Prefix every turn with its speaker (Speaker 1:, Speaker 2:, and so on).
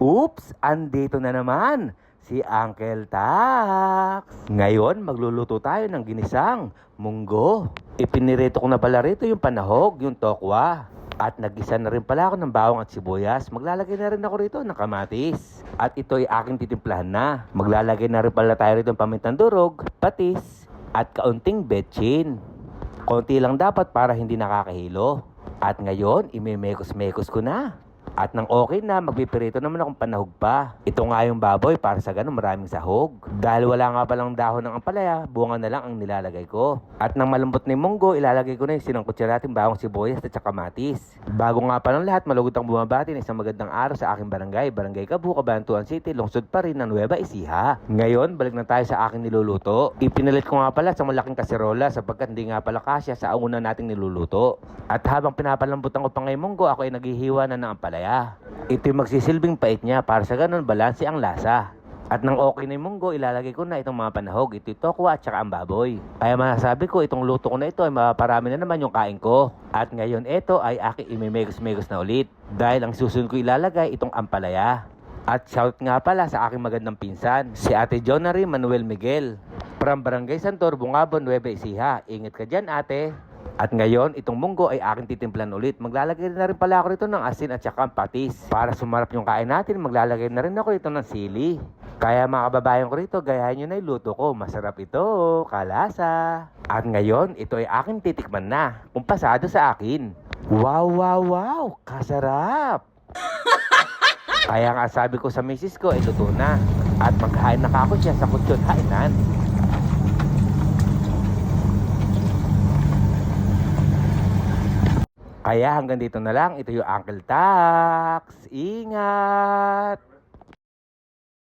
Speaker 1: Oops! Andito na naman si Uncle Tax. Ngayon, magluluto tayo ng ginisang munggo. Ipinirito ko na pala rito yung panahog, yung tokwa. At nagisa na rin pala ako ng bawang at sibuyas. Maglalagay na rin ako rito ng kamatis. At ito ay aking titimplahan na. Maglalagay na rin pala tayo rito ng pamintang durog, patis, at kaunting betchin. Konti lang dapat para hindi nakakahilo. At ngayon, imemekos-mekos ko na. At nang okay na, magpipirito naman akong panahog pa. Ito nga yung baboy para sa ganun maraming sahog. Dahil wala nga palang dahon ng ampalaya, bunga na lang ang nilalagay ko. At nang malambot na yung munggo, ilalagay ko na yung sinangkutsa natin bawang sibuyas at saka kamatis. Bago nga pa ng lahat, malugod ang bumabati ng isang magandang araw sa aking barangay, Barangay Kabu, Cabanatuan City, lungsod pa rin ng Nueva Ecija. Ngayon, balik na tayo sa aking niluluto. Ipinalit ko nga pala sa malaking kaserola sapagkat hindi nga pala kasya sa una nating niluluto. At habang pinapalambutan ko pa ngayong munggo, ako ay naghihiwa na ng ampalaya. Ito yung magsisilbing pait niya para sa ganun balanse ang lasa. At nang okay na yung munggo, ilalagay ko na itong mga panahog. Ito yung tokwa at saka ang baboy. Kaya masasabi ko, itong luto ko na ito ay mapaparami na naman yung kain ko. At ngayon ito ay aking imimegos-megos na ulit. Dahil ang susunod ko ilalagay itong ampalaya. At shout nga pala sa aking magandang pinsan, si Ate Jonary Manuel Miguel. From Barangay Santor, Bungabon, Nueva Ecija. Ingat ka dyan, ate. At ngayon, itong munggo ay aking titimplan ulit. Maglalagay na rin pala ako rito ng asin at saka patis. Para sumarap yung kain natin, maglalagay na rin ako rito ng sili. Kaya mga kababayan ko rito, gayahin nyo na yung luto ko. Masarap ito, kalasa. At ngayon, ito ay aking titikman na. Kung pasado sa akin. Wow, wow, wow! Kasarap! Kaya nga sabi ko sa misis ko, luto na. At magkain na ako siya sa kutsyon hainan. Kaya hanggang dito na lang. Ito yung Uncle Tax. Ingat!